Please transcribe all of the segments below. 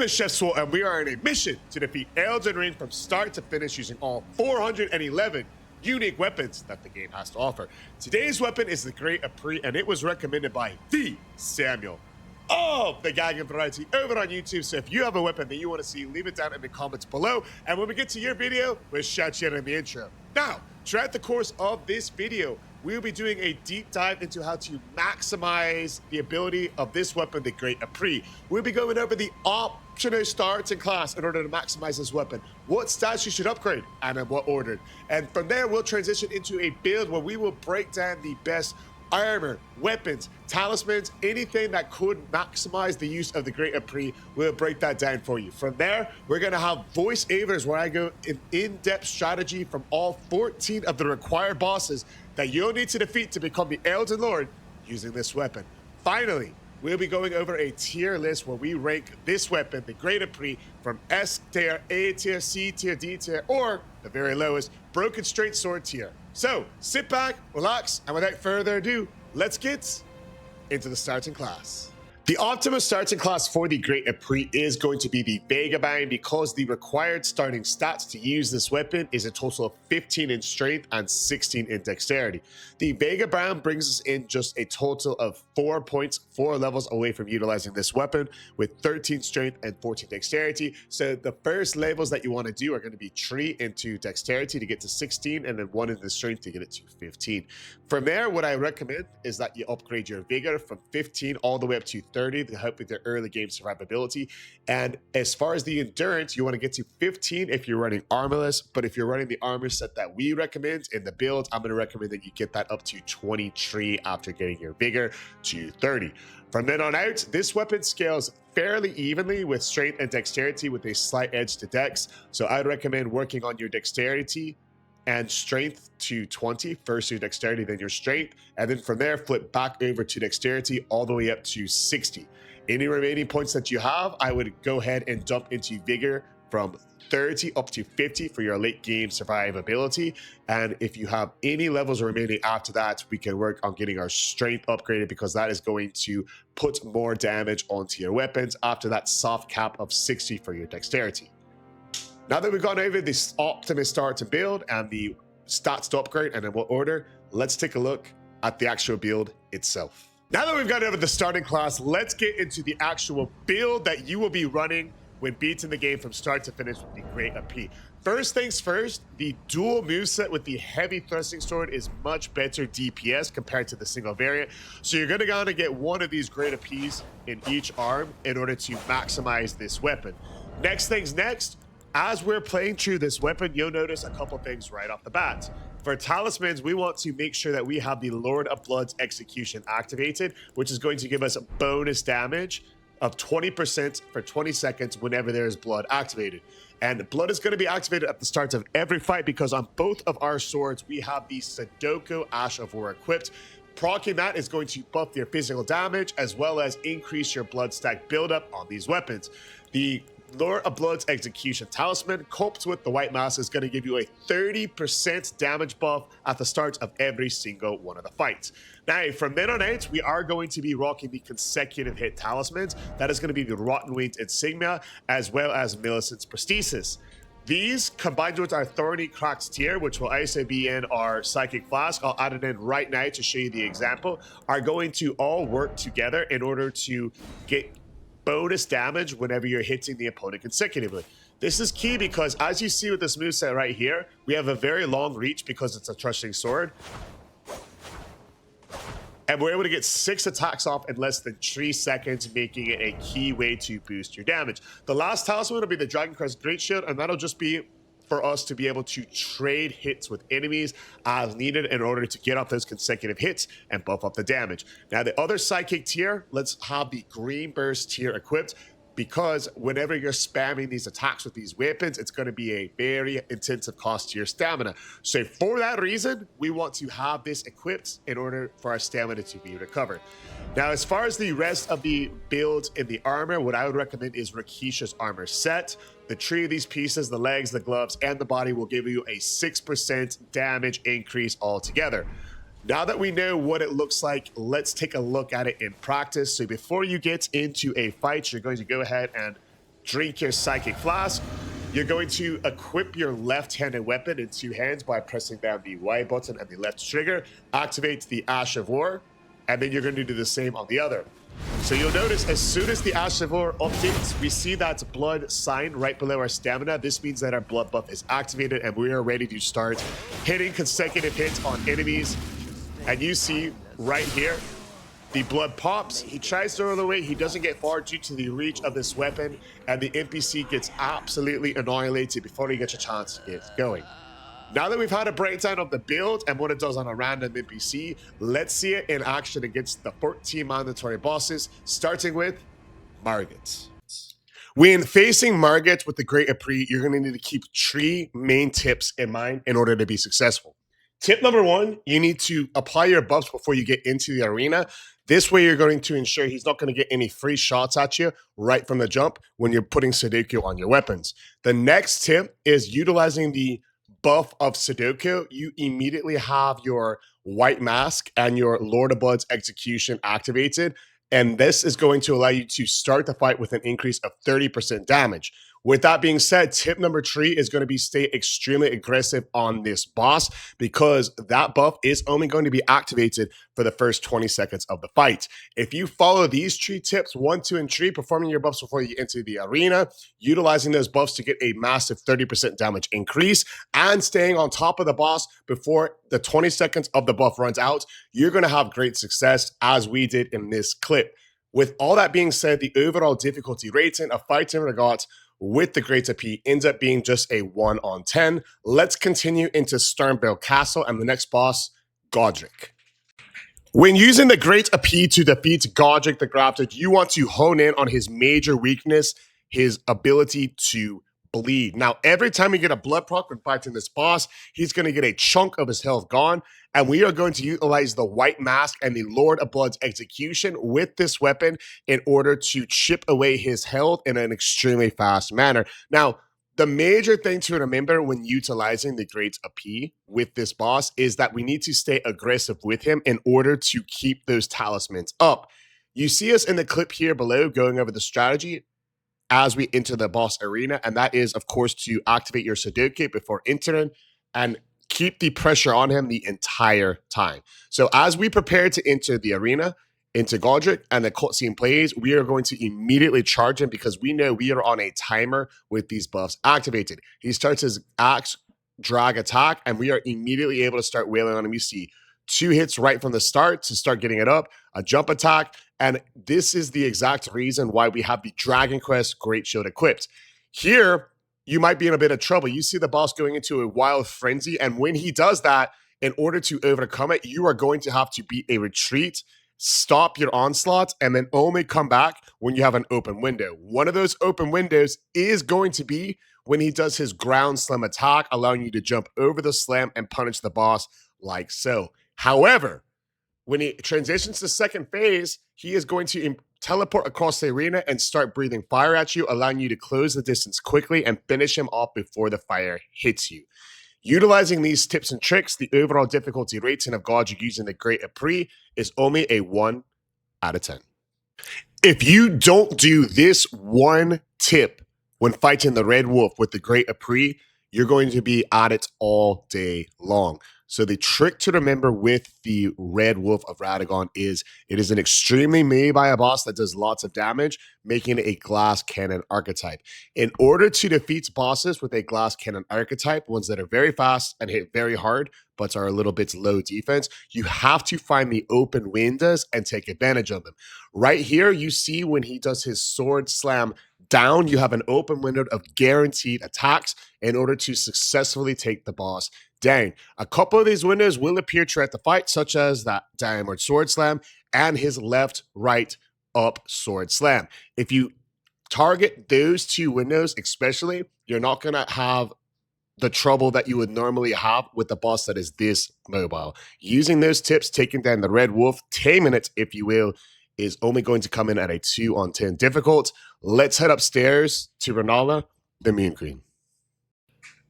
name is Chef Swole, and we are on a mission to defeat Elden Ring from start to finish using all 411 unique weapons that the game has to offer. Today's weapon is the Great Epee, and it was recommended by the Samuel of the Gagging Variety over on YouTube. So if you have a weapon that you want to see, leave it down in the comments below. And when we get to your video, we'll shout you out in the intro. Now, throughout the course of this video, we'll be doing a deep dive into how to maximize the ability of this weapon, the Great Epee. We'll be going over the optional starts in class in order to maximize this weapon, what stats you should upgrade, and in what order. And from there, we'll transition into a build where we will break down the best armor, weapons, talismans, anything that could maximize the use of the Great Epee. We'll break that down for you. From there, we're going to have voiceovers where I go in-depth strategy from all 14 of the required bosses that you'll need to defeat to become the Elden Lord using this weapon. Finally, we'll be going over a tier list where we rank this weapon, the Great Epee, from S tier, A tier, C tier, D tier, or the very lowest, Broken Straight Sword tier. So sit back, relax, and without further ado, let's get into the starting class. The optimal starting class for the Great Epee is going to be the Vagabond, because the required starting stats to use this weapon is a total of 15 in strength and 16 in dexterity. The Vagabond brings us in just a total of 4 points, 4 levels away from utilizing this weapon with 13 strength and 14 dexterity. So the first levels that you want to do are going to be 3 into dexterity to get to 16 and then 1 into strength to get it to 15. From there, what I recommend is that you upgrade your vigor from 15 all the way up to 30 to help with your early game survivability. And as far as the endurance, you want to get to 15 if you're running armorless, but if you're running the armor set that we recommend in the build, I'm going to recommend that you get that up to 23 after getting your vigor to 30. From then on out, this weapon scales fairly evenly with strength and dexterity with a slight edge to dex. So I'd recommend working on your dexterity and strength to 20, first your dexterity, then your strength, and then from there flip back over to dexterity all the way up to 60. Any remaining points that you have, I would go ahead and dump into vigor from 30 up to 50 for your late game survivability. And if you have any levels remaining after that, we can work on getting our strength upgraded, because that is going to put more damage onto your weapons after that soft cap of 60 for your dexterity. Now that we've gone over this optimal start to build and the stats to upgrade and in what order, let's take a look at the actual build itself. Now that we've gone over the starting class, let's get into the actual build that you will be running when beating the game from start to finish with the Great Epee. First things first, the dual moveset with the heavy thrusting sword is much better DPS compared to the single variant. So you're gonna get one of these Great Epees in each arm in order to maximize this weapon. Next things next, as we're playing through this weapon, you'll notice a couple things right off the bat. For talismans, we want to make sure that we have the Lord of Blood's execution activated, which is going to give us bonus damage of 20% for 20 seconds whenever there is blood activated. And blood is going to be activated at the start of every fight, because on both of our swords, we have the Sudoku Ash of War equipped. Proccing that is going to buff your physical damage as well as increase your blood stack buildup on these weapons. The Lord of Blood's execution talisman coupled with the white mask is going to give you a 30% damage buff at the start of every single one of the fights. Now, from then on out, we are going to be rocking the consecutive hit talismans. That is going to be the Rotten Winged Insignia as well as Millicent's Prosthesis. These, combined with our Thorny Cracked tier, which will also be in our Psychic Flask, I'll add it in right now to show you the example, are going to all work together in order to get bonus damage whenever you're hitting the opponent consecutively. This is key because, as you see with this moveset right here, we have a very long reach because it's a thrusting sword. And we're able to get 6 attacks off in less than 3 seconds, making it a key way to boost your damage. The last talisman will be the Dragon Crest Great Shield, and that'll just be for us to be able to trade hits with enemies as needed in order to get off those consecutive hits and buff up the damage. Now, the other Psychic tier, let's have the Green Burst tier equipped, because whenever you're spamming these attacks with these weapons, it's going to be a very intensive cost to your stamina. So for that reason, we want to have this equipped in order for our stamina to be recovered. Now, as far as the rest of the builds in the armor, what I would recommend is Rakisha's armor set. The 3 of these pieces, the legs, the gloves, and the body, will give you a 6% damage increase altogether. Now that we know what it looks like, let's take a look at it in practice. So before you get into a fight, you're going to go ahead and drink your Psychic Flask. You're going to equip your left-handed weapon in two hands by pressing down the Y button and the left trigger, activate the Ash of War, and then you're going to do the same on the other. So you'll notice as soon as the Ash of War updates, we see that blood sign right below our stamina. This means that our blood buff is activated and we are ready to start hitting consecutive hits on enemies. And you see right here, the blood pops. He tries to roll away. He doesn't get far due to the reach of this weapon, and the NPC gets absolutely annihilated before he gets a chance to get going. Now that we've had a breakdown of the build and what it does on a random NPC, let's see it in action against the 14 mandatory bosses, starting with Margit. When facing Margit with the Great Epee, you're going to need to keep 3 main tips in mind in order to be successful. Tip number 1, you need to apply your buffs before you get into the arena. This way, you're going to ensure he's not going to get any free shots at you right from the jump when you're putting Sudoku on your weapons. The next tip is utilizing the buff of Sudoku. You immediately have your White Mask and your Lord of Blood's Execution activated, and this is going to allow you to start the fight with an increase of 30% damage. With that being said, tip number 3 is going to be stay extremely aggressive on this boss because that buff is only going to be activated for the first 20 seconds of the fight. If you follow these 3 tips, 1, 2, and 3, performing your buffs before you enter the arena, utilizing those buffs to get a massive 30% damage increase, and staying on top of the boss before the 20 seconds of the buff runs out, you're going to have great success as we did in this clip. With all that being said, the overall difficulty rating of fighting Morgott with the Great Epee ends up being just a 1 on 10. Let's continue into Sternberg Castle and the next boss, Godrick. When using the Great Epee to defeat Godrick the Grafted, you want to hone in on his major weakness, his ability to bleed. Now, every time we get a blood proc when fighting this boss, he's going to get a chunk of his health gone, and we are going to utilize the White Mask and the Lord of Blood's Execution with this weapon in order to chip away his health in an extremely fast manner. Now, the major thing to remember when utilizing the Great Epee with this boss is that we need to stay aggressive with him in order to keep those talismans up. You see us in the clip here below going over the strategy as we enter the boss arena, and that is, of course, to activate your Sudoku before entering and keep the pressure on him the entire time. So as we prepare to enter the arena, into Godrick, and the cutscene plays, we are going to immediately charge him because we know we are on a timer with these buffs activated. He starts his axe drag attack, and we are immediately able to start wailing on him. You see 2 hits right from the start to start getting it up, a jump attack, and this is the exact reason why we have the Dragon Quest Great Shield equipped. Here, you might be in a bit of trouble. You see the boss going into a wild frenzy, and when he does that, in order to overcome it, you are going to have to beat a retreat, stop your onslaught, and then only come back when you have an open window. One of those open windows is going to be when he does his ground slam attack, allowing you to jump over the slam and punish the boss like so. However, when he transitions to second phase, he is going to teleport across the arena and start breathing fire at you, allowing you to close the distance quickly and finish him off before the fire hits you. Utilizing these tips and tricks, the overall difficulty rating of Godrick using the Great Epee is only a 1 out of 10. If you don't do this one tip when fighting the Red Wolf with the Great Epee, you're going to be at it all day long. So the trick to remember with the Red Wolf of Radagon is it is an extremely melee boss that does lots of damage, making it a glass cannon archetype. In order to defeat bosses with a glass cannon archetype, ones that are very fast and hit very hard, but are a little bit low defense, you have to find the open windows and take advantage of them. Right here, you see when he does his sword slam down, you have an open window of guaranteed attacks in order to successfully take the boss down. A couple of these windows will appear throughout the fight, such as that downward sword slam and his left, right, up sword slam. If you target those 2 windows especially, you're not going to have the trouble that you would normally have with the boss that is this mobile. Using those tips, taking down the Red Wolf, taming it, if you will, is only going to come in at a 2 on 10 difficult. Let's head upstairs to Rennala, the Moon Queen.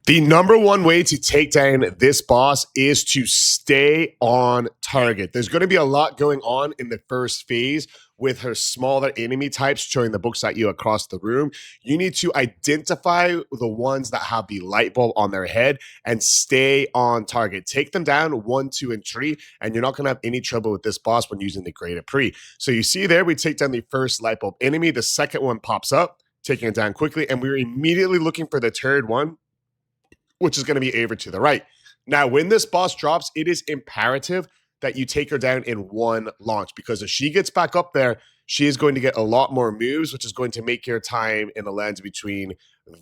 The number one way to take down this boss is to stay on target. There's going to be a lot going on in the first phase with her smaller enemy types throwing the books at you across the room. You need to identify the ones that have the light bulb on their head and stay on target. Take them down 1, 2, and 3, and you're not going to have any trouble with this boss when using the Great Epee. So you see there, we take down the first light bulb enemy. The second one pops up, taking it down quickly, and we're immediately looking for the third one, which is going to be over to the right. Now, when this boss drops, it is imperative that you take her down in one launch, because if she gets back up there, she is going to get a lot more moves, which is going to make your time in the lands between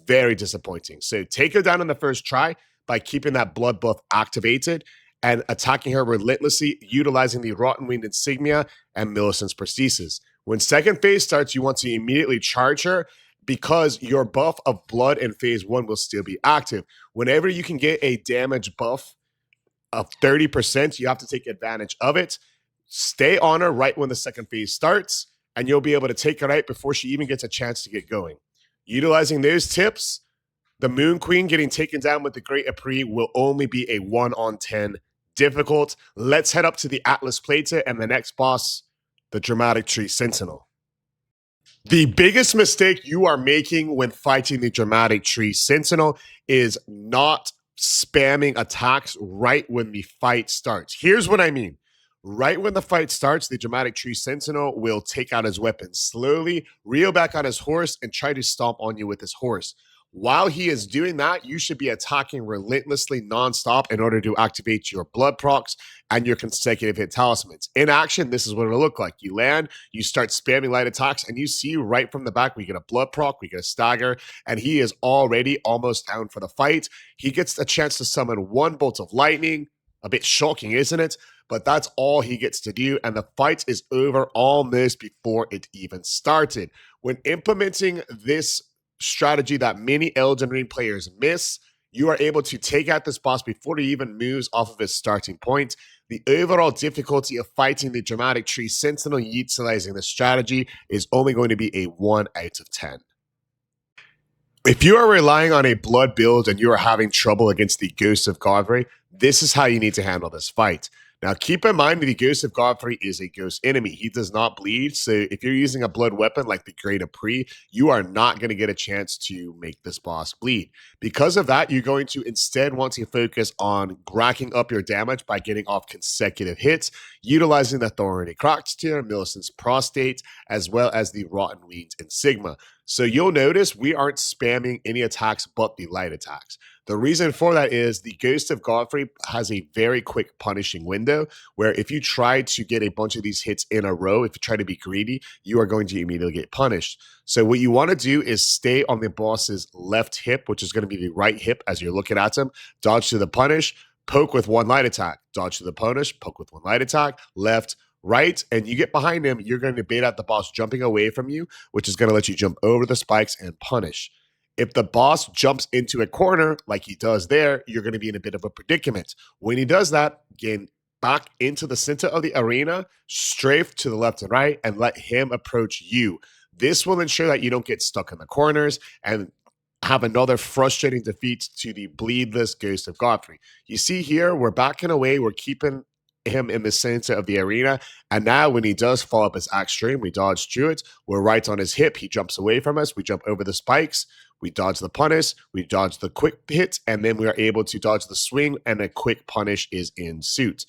very disappointing. So take her down in the first try by keeping that blood buff activated and attacking her relentlessly, utilizing the Rotten Wind Insignia and Millicent's Prosthesis. When second phase starts, you want to immediately charge her, because your buff of blood in phase 1 will still be active. Whenever you can get a damage buff of 30%, you have to take advantage of it. Stay on her right when the second phase starts, and you'll be able to take her out before she even gets a chance to get going. Utilizing those tips, the Moon Queen getting taken down with the Great Epee will only be a 1 on 10 difficult. Let's head up to the Atlas Plated and the next boss, the Dramatic Tree Sentinel. The biggest mistake you are making when fighting the Dramatic Tree Sentinel is not spamming attacks right when the fight starts. Here's what I mean. Right when the fight starts, the Dramatic Tree Sentinel will take out his weapon slowly, reel back on his horse, and try to stomp on you with his horse. While he is doing that, you should be attacking relentlessly nonstop in order to activate your blood procs and your consecutive hit talismans. In action, this is what it'll look like. You land, you start spamming light attacks, and you see right from the back, we get a blood proc, we get a stagger, and he is already almost down for the fight. He gets a chance to summon 1 bolt of lightning. A bit shocking, isn't it? But that's all he gets to do, and the fight is over almost before it even started. When implementing this strategy that many Elden Ring players miss, you are able to take out this boss before he even moves off of his starting point. The overall difficulty of fighting the Dramatic Tree Sentinel utilizing this strategy is only going to be a 1 out of 10. If you are relying on a blood build and you are having trouble against the Ghost of Godfrey, this is how you need to handle this fight. Now, keep in mind that the Ghost of Godfrey is a ghost enemy. He does not bleed, so if you're using a blood weapon like the Great Epee, you are not going to get a chance to make this boss bleed. Because of that, you're going to instead want to focus on racking up your damage by getting off consecutive hits, utilizing the Thorny Croc's Tear, Millicent's Prostate, as well as the Rotten Weeds Insignia. So you'll notice we aren't spamming any attacks but the light attacks. The reason for that is the Ghost of Godfrey has a very quick punishing window where if you try to get a bunch of these hits in a row, if you try to be greedy, you are going to immediately get punished. So what you want to do is stay on the boss's left hip, which is going to be the right hip as you're looking at him, dodge to the punish, poke with 1 light attack, dodge to the punish, poke with 1 light attack, left, right, and you get behind him, you're going to bait out the boss jumping away from you, which is going to let you jump over the spikes and punish. If the boss jumps into a corner like he does there, you're going to be in a bit of a predicament. When he does that, again, back into the center of the arena, strafe to the left and right, and let him approach you. This will ensure that you don't get stuck in the corners and have another frustrating defeat to the bleedless Ghost of Godfrey. You see here, we're backing away, we're keeping him in the center of the arena, and now when he does fall up his axe stream, we dodge through it, we're right on his hip, he jumps away from us, we jump over the spikes, we dodge the punish, we dodge the quick hit, and then we are able to dodge the swing, and a quick punish is in suit.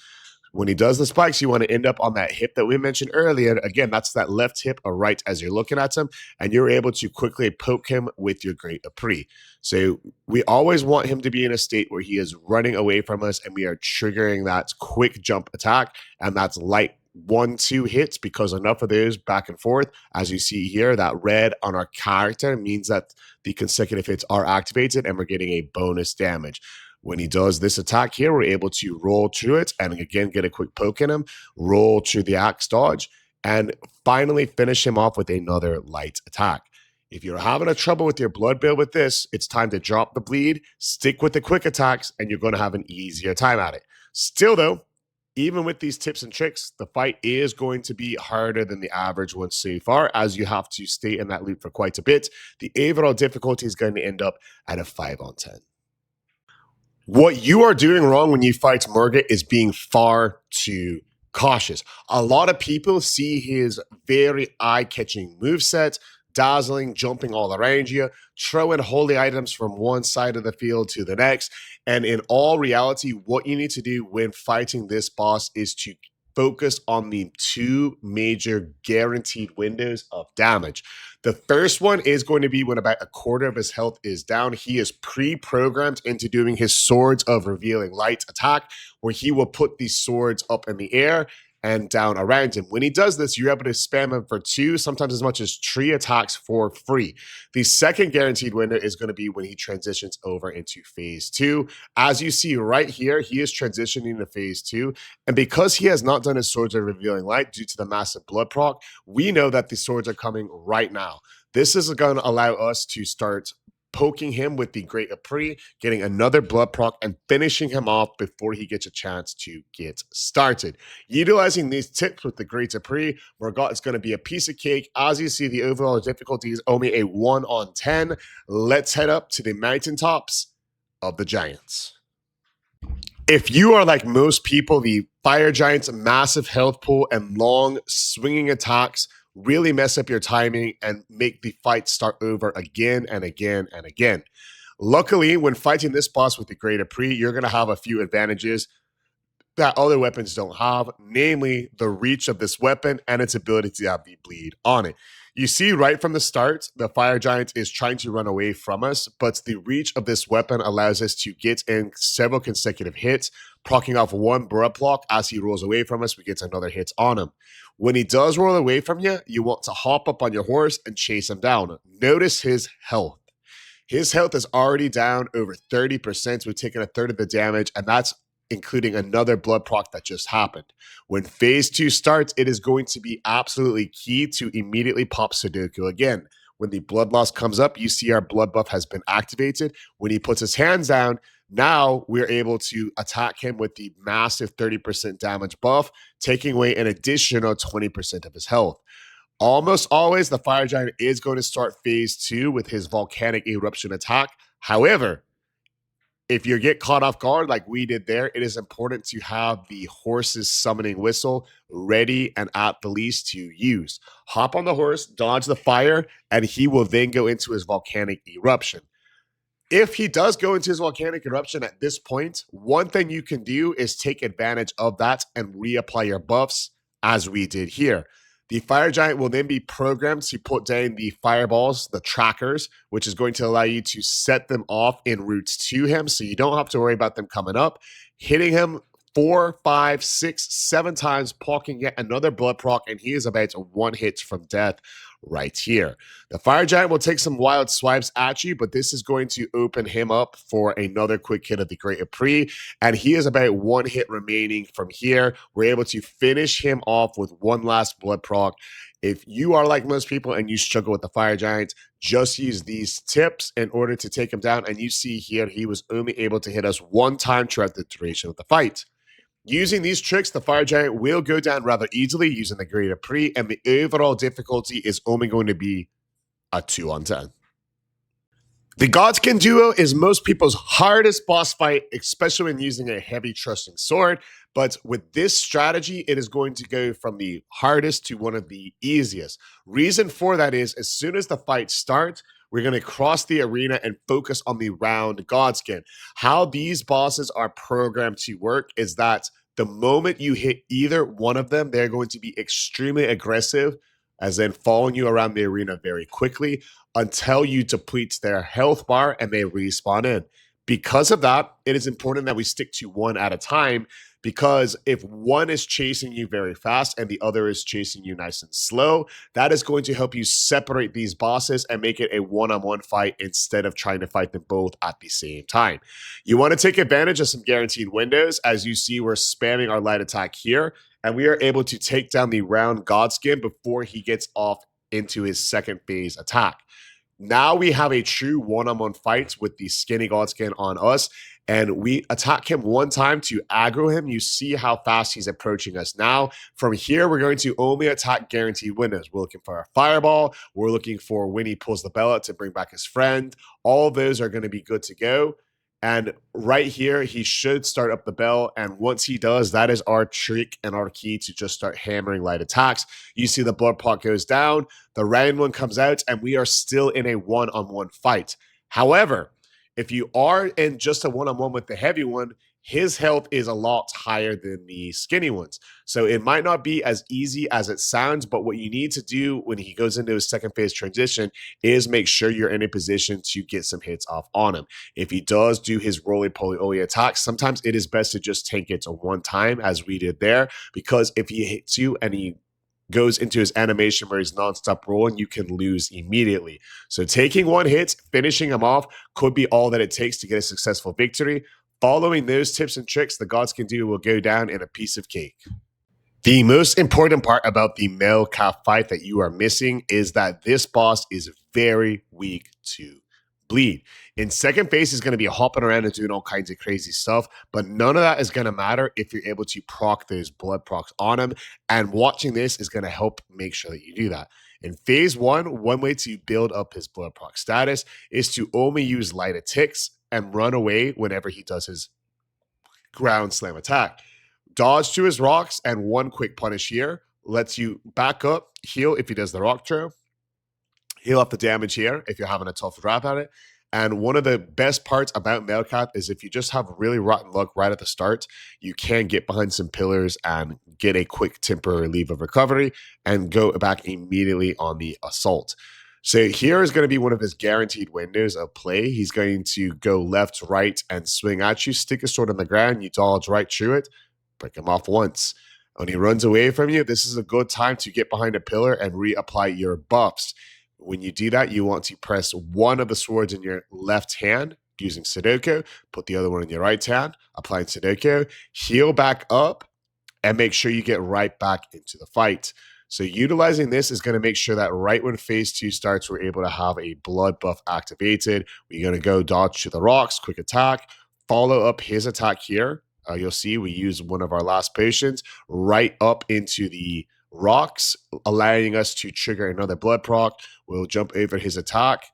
When he does the spikes, you want to end up on that hip that we mentioned earlier. Again, that's that left hip or right as you're looking at him, and you're able to quickly poke him with your Great Epee. So we always want him to be in a state where he is running away from us, and we are triggering that quick jump attack, and that's light 1-2 hits, because enough of those back and forth, as you see here, that red on our character means that the consecutive hits are activated and we're getting a bonus damage. When he does this attack here, we're able to roll through it and again get a quick poke in him, roll through the axe dodge, and finally finish him off with another light attack. If you're having a trouble with your blood build with this, it's time to drop the bleed, stick with the quick attacks, and you're going to have an easier time at it. Still though, even with these tips and tricks, the fight is going to be harder than the average one so far, as you have to stay in that loop for quite a bit. The overall difficulty is going to end up at a 5 on 10. What you are doing wrong when you fight Margit is being far too cautious. A lot of people see his very eye-catching moveset, dazzling, jumping all around you, throwing holy items from one side of the field to the next. And in all reality, what you need to do when fighting this boss is to focus on the two major guaranteed windows of damage. The first one is going to be when about a quarter of his health is down. He is pre-programmed into doing his Swords of Revealing Light attack, where he will put these swords up in the air and down around him. When he does this, you're able to spam him for 2, sometimes as much as 3 attacks for free. The second guaranteed window is going to be when he transitions over into phase 2. As you see right here, he is transitioning to phase 2. And because he has not done his Swords of Revealing Light due to the massive blood proc, we know that the swords are coming right now. This is going to allow us to start poking him with the Great Epee, getting another blood proc, and finishing him off before he gets a chance to get started. Utilizing these tips with the Great Epee, Morgott is going to be a piece of cake. As you see, the overall difficulty is only a 1 on 10. Let's head up to the mountaintops of the Giants. If you are like most people, the Fire Giant's massive health pool and long swinging attacks really mess up your timing and make the fight start over again and again and again. Luckily, when fighting this boss with the Great Epee, you're going to have a few advantages that other weapons don't have, namely the reach of this weapon and its ability to have the bleed on it. You see right from the start, the Fire Giant is trying to run away from us, but the reach of this weapon allows us to get in several consecutive hits, proccing off one blood block. As he rolls away from us, we get another hit on him. When he does roll away from you, you want to hop up on your horse and chase him down. Notice his health. His health is already down over 30%. We've taken a third of the damage, and that's including another blood proc that just happened. When phase 2 starts, it is going to be absolutely key to immediately pop Sudoku again. When the blood loss comes up, you see our blood buff has been activated. When he puts his hands down, now we're able to attack him with the massive 30% damage buff, taking away an additional 20% of his health. Almost always, the Fire Giant is going to start phase 2 with his Volcanic Eruption attack. However, if you get caught off guard like we did there, it is important to have the horse's summoning whistle ready and at the least to use. Hop on the horse, dodge the fire, and he will then go into his Volcanic Eruption. If he does go into his Volcanic Eruption at this point, one thing you can do is take advantage of that and reapply your buffs as we did here. The Fire Giant will then be programmed to put down the fireballs, the trackers, which is going to allow you to set them off en route to him, so you don't have to worry about them coming up. Hitting him 4, 5, 6, 7 times, proccing yet another blood proc, and he is about 1 hit from death right here. The Fire Giant will take some wild swipes at you, but this is going to open him up for another quick hit of the Great Epee, and he is about 1 hit remaining from here. We're able to finish him off with 1 last blood proc. If you are like most people and you struggle with the Fire Giant, just use these tips in order to take him down, and you see here he was only able to hit us 1 time throughout the duration of the fight. Using these tricks, the Fire Giant will go down rather easily using the Great Epee, and the overall difficulty is only going to be a 2 on 10. The Godskin Duo is most people's hardest boss fight, especially when using a heavy trusting sword. But with this strategy, it is going to go from the hardest to one of the easiest. Reason for that is, as soon as the fight starts, we're going to cross the arena and focus on the round Godskin. How these bosses are programmed to work is that the moment you hit either one of them, they're going to be extremely aggressive, as in following you around the arena very quickly until you deplete their health bar and they respawn in. Because of that, it is important that we stick to one at a time, because if one is chasing you very fast and the other is chasing you nice and slow, that is going to help you separate these bosses and make it a one-on-one fight instead of trying to fight them both at the same time. You want to take advantage of some guaranteed windows. As you see, we're spamming our light attack here, and we are able to take down the round Godskin before he gets off into his second phase attack. Now we have a true one-on-one fight with the skinny Godskin on us, and we attack him 1 time to aggro him. You see how fast he's approaching us now. From here, we're going to only attack guaranteed windows. We're looking for a fireball. We're looking for when he pulls the bell out to bring back his friend. All of those are going to be good to go. And right here, he should start up the bell. And once he does, that is our trick and our key to just start hammering light attacks. You see the blood pot goes down, the round one comes out, and we are still in a one-on-one fight. However, if you are in just a one-on-one with the heavy one, his health is a lot higher than the skinny ones. So it might not be as easy as it sounds, but what you need to do when he goes into his second phase transition is make sure you're in a position to get some hits off on him. If he does do his roly-poly-oly attacks, sometimes it is best to just tank it to one time, as we did there, because if he hits you and he goes into his animation where he's nonstop rolling, you can lose immediately. So taking one hit, finishing him off could be all that it takes to get a successful victory. Following those tips and tricks, the Godskin Duo will go down in a piece of cake. The most important part about the Malkeith fight that you are missing is that this boss is very weak to bleed. In second phase, he's going to be hopping around and doing all kinds of crazy stuff, but none of that is going to matter if you're able to proc those blood procs on him, and watching this is going to help make sure that you do that. In phase one way to build up his blood proc status is to only use light attacks and run away whenever he does his ground slam attack. Dodge to his rocks, and one quick punish here lets you back up, heal if he does the rock throw, heal off the damage here if you're having a tough drop at it. And one of the best parts about Malkeith is if you just have really rotten luck right at the start, you can get behind some pillars and get a quick temporary leave of recovery and go back immediately on the assault. So here is going to be one of his guaranteed windows of play. He's going to go left, right, and swing at you, stick a sword on the ground, you dodge right through it, break him off once. When he runs away from you, this is a good time to get behind a pillar and reapply your buffs. When you do that, you want to press one of the swords in your left hand using Sudoku, put the other one in your right hand, applying Sudoku, heal back up, and make sure you get right back into the fight. So utilizing this is going to make sure that right when phase 2 starts, we're able to have a blood buff activated. We're going to go dodge to the rocks, quick attack, follow up his attack here. You'll see we use one of our last potions right up into the rocks, allowing us to trigger another blood proc. We'll jump over his attack,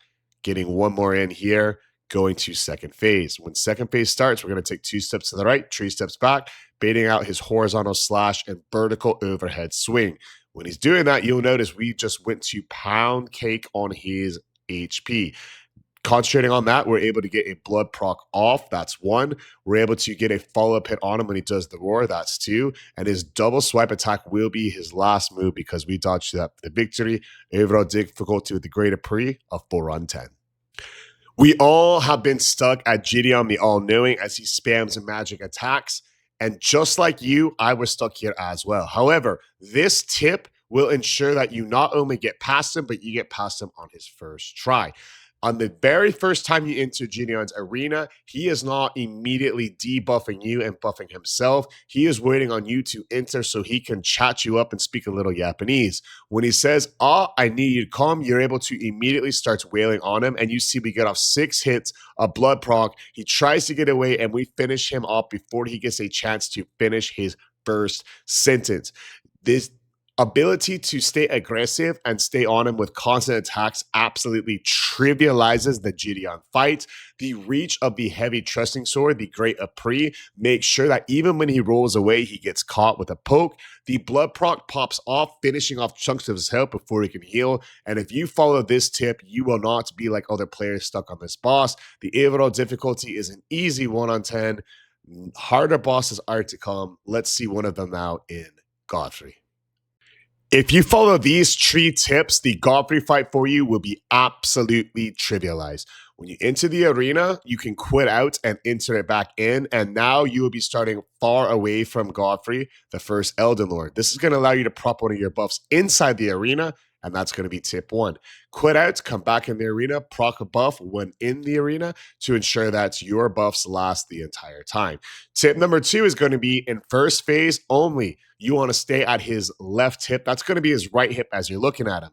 getting one more in here, going to second phase. When second phase starts, we're going to take 2 steps to the right, 3 steps back, baiting out his horizontal slash and vertical overhead swing. When he's doing that, you'll notice we just went to pound cake on his HP. Concentrating on that, we're able to get a blood proc off. That's 1. We're able to get a follow-up hit on him when he does the roar. That's 2. And his double swipe attack will be his last move because we dodged that for the victory. Overall difficulty with the Great Epee of 4 on 10. We all have been stuck at Gideon the All-Knowing as he spams magic attacks. And just like you, I was stuck here as well. However, this tip will ensure that you not only get past him, but you get past him on his first try. On the very first time you enter Gideon's arena, he is not immediately debuffing you and buffing himself. He is waiting on you to enter so he can chat you up and speak a little Japanese. When he says, I need you to come, you're able to immediately start wailing on him, and you see we get off 6 hits, a blood proc. He tries to get away, and we finish him off before he gets a chance to finish his first sentence. This ability to stay aggressive and stay on him with constant attacks absolutely trivializes the Gideon fight. The reach of the heavy trusting sword, the Great Epee, makes sure that even when he rolls away, he gets caught with a poke. The blood proc pops off, finishing off chunks of his health before he can heal. And if you follow this tip, you will not be like other players stuck on this boss. The overall difficulty is an easy 1 on 10. Harder bosses are to come. Let's see one of them now in Godfrey. If you follow these 3 tips, the Godfrey fight for you will be absolutely trivialized. When you enter the arena, you can quit out and enter it back in, and now you will be starting far away from Godfrey, the first Elden Lord. This is going to allow you to prop one of your buffs inside the arena, and that's going to be tip 1. Quit out, come back in the arena, proc a buff when in the arena to ensure that your buffs last the entire time. Tip number 2 is going to be in first phase only. You want to stay at his left hip. That's going to be his right hip as you're looking at him.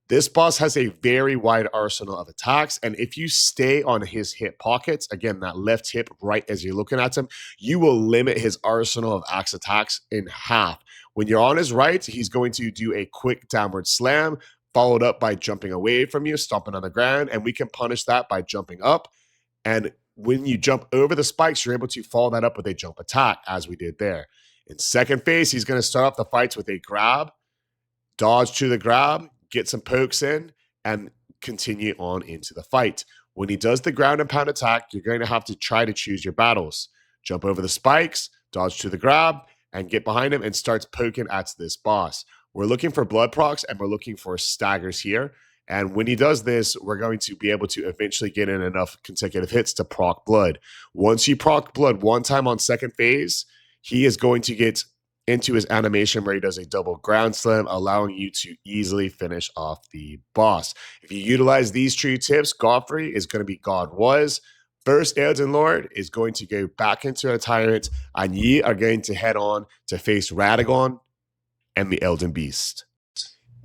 This boss has a very wide arsenal of attacks, and if you stay on his hip pockets, again, that left hip right as you're looking at him, you will limit his arsenal of axe attacks in half. When you're on his right, he's going to do a quick downward slam, followed up by jumping away from you, stomping on the ground, and we can punish that by jumping up. And when you jump over the spikes, you're able to follow that up with a jump attack, as we did there. In second phase, he's going to start off the fights with a grab, dodge to the grab, get some pokes in, and continue on into the fight. When he does the ground and pound attack, you're going to have to try to choose your battles. Jump over the spikes, dodge to the grab, and get behind him and starts poking at this boss. We're looking for blood procs and we're looking for staggers here. And when he does this, we're going to be able to eventually get in enough consecutive hits to proc blood. Once you proc blood one time on second phase, he is going to get into his animation where he does a double ground slam, allowing you to easily finish off the boss. If you utilize these true tips, Godfrey is going to be God Was. First Elden Lord is going to go back into retirement, and ye are going to head on to face Radagon and the Elden Beast.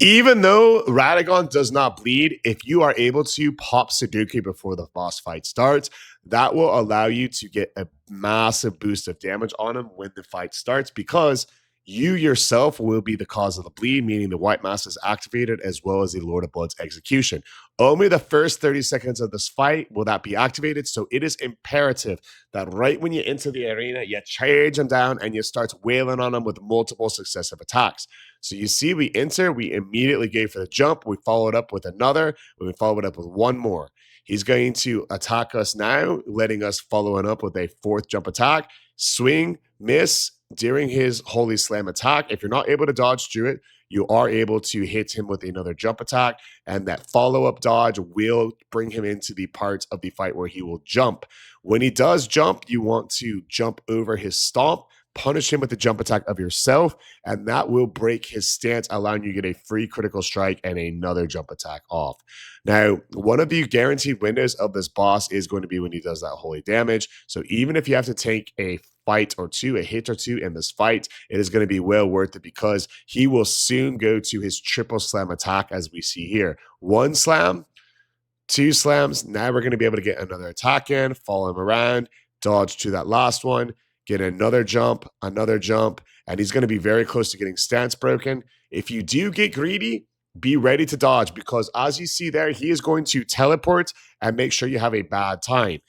Even though Radagon does not bleed, if you are able to pop Sudoku before the boss fight starts, that will allow you to get a massive boost of damage on him when the fight starts, because you yourself will be the cause of the bleed, meaning the white mass is activated as well as the Lord of Blood's execution. Only the first 30 seconds of this fight will that be activated, so it is imperative that right when you enter the arena, you charge him down and you start wailing on him with multiple successive attacks. So you see, we enter, we immediately go for the jump, we follow it up with another, we follow it up with one more. He's going to attack us now, letting us follow it up with a fourth jump attack, swing, miss. During his Holy Slam attack, if you're not able to dodge through it, you are able to hit him with another jump attack, and that follow-up dodge will bring him into the parts of the fight where he will jump. When he does jump, you want to jump over his stomp, punish him with the jump attack of yourself, and that will break his stance, allowing you to get a free critical strike and another jump attack off. Now, one of the guaranteed windows of this boss is going to be when he does that holy damage. So even if you have to take a fight or two, a hit or two in this fight, it is going to be well worth it, because he will soon go to his triple slam attack, as we see here. One slam, two slams. Now we're going to be able to get another attack in, follow him around, dodge to that last one, get another jump, and he's going to be very close to getting stance broken. If you do get greedy, be ready to dodge, because as you see there, he is going to teleport and make sure you have a bad time.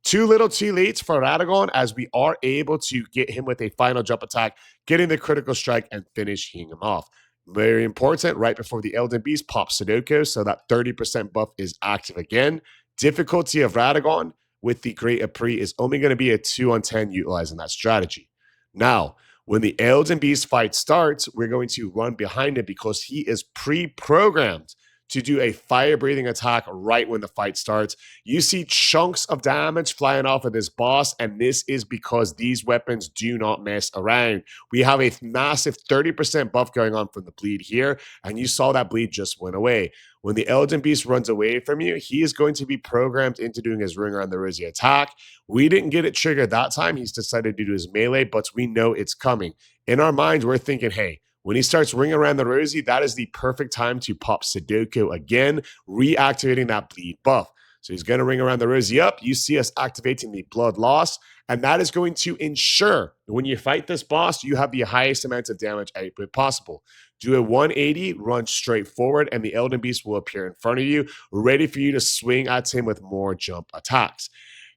Too little, too late for Radagon, as we are able to get him with a final jump attack, getting the critical strike and finishing him off. Very important, right before the Elden Beast pops Sudoku, so that 30% buff is active again. Difficulty of Radagon with the Great Epee is only going to be a 2 on 10 utilizing that strategy. Now, when the Elden Beast fight starts, we're going to run behind it, because he is pre-programmed to do a fire-breathing attack right when the fight starts. You see chunks of damage flying off of this boss, and this is because these weapons do not mess around. We have a massive 30% buff going on from the bleed here, and you saw that bleed just went away. When the Elden Beast runs away from you, he is going to be programmed into doing his Ring Around the Rosy attack. We didn't get it triggered that time. He's decided to do his melee, but we know it's coming. In our minds, we're thinking, hey, when he starts Ring Around the Rosy, that is the perfect time to pop Sudoku again, reactivating that bleed buff. So he's going to Ring Around the Rosy up. You see us activating the blood loss, and that is going to ensure when you fight this boss, you have the highest amount of damage output possible. Do a 180, run straight forward, and the Elden Beast will appear in front of you, ready for you to swing at him with more jump attacks.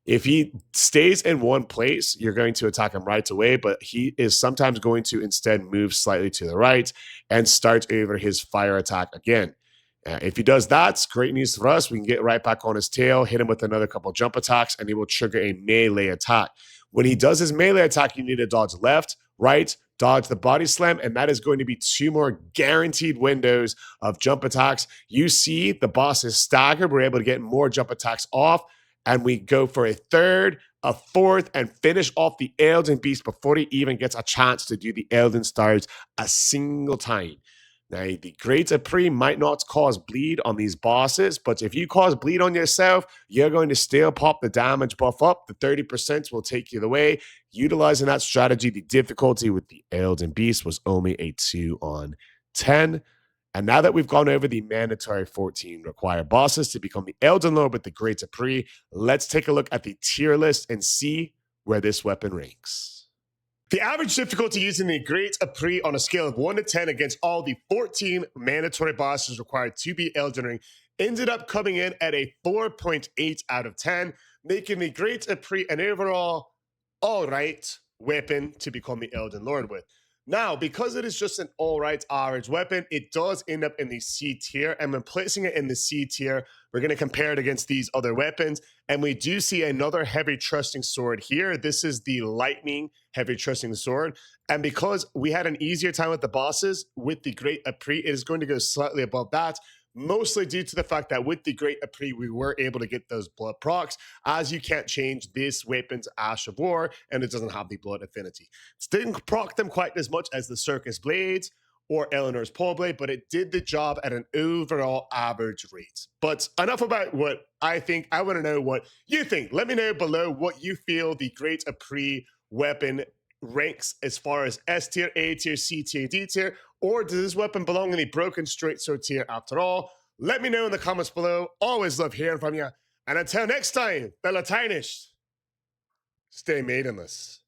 If he stays in one place, you're going to attack him right away, but he is sometimes going to instead move slightly to the right and start over his fire attack again. If he does that, it's great news for us. We can get right back on his tail, hit him with another couple jump attacks, and he will trigger a melee attack. When he does his melee attack, you need to dodge left, right, dodge the body slam, and that is going to be 2 more guaranteed windows of jump attacks. You see the boss is staggered. We're able to get more jump attacks off, and we go for a third, a fourth, and finish off the Elden Beast before he even gets a chance to do the Elden Stars a single time. Now, the Great Epee might not cause bleed on these bosses, but if you cause bleed on yourself, you're going to still pop the damage buff up. The 30% will take you the way. Utilizing that strategy, the difficulty with the Elden Beast was only a 2 on 10. And now that we've gone over the mandatory 14 required bosses to become the Elden Lord with the Great Epee, let's take a look at the tier list and see where this weapon ranks. The average difficulty using the Great Epee on a scale of 1 to 10 against all the 14 mandatory bosses required to be Elden Ring ended up coming in at a 4.8 out of 10, making the Great Epee an overall all right weapon to become the Elden Lord with. Now, because it is just an all right average weapon, it does end up in the C tier. And when placing it in the C tier, we're going to compare it against these other weapons. And we do see another heavy trusting sword here. This is the lightning heavy trusting sword. And because we had an easier time with the bosses, with the Great Epee, it is going to go slightly above that. Mostly due to the fact that with the Great Epee, we were able to get those blood procs, as you can't change this weapon's Ash of War, and it doesn't have the blood affinity. It didn't proc them quite as much as the Circus Blades or Eleanor's Pole Blade, but it did the job at an overall average rate. But enough about what I think. I want to know what you think. Let me know below what you feel the Great Epee weapon ranks as far as S tier, A tier, C tier, D tier, or does this weapon belong in the broken straight sword tier after all? Let me know in the comments below. Always love hearing from you. And until next time, Bella Tarnished, stay maidenless.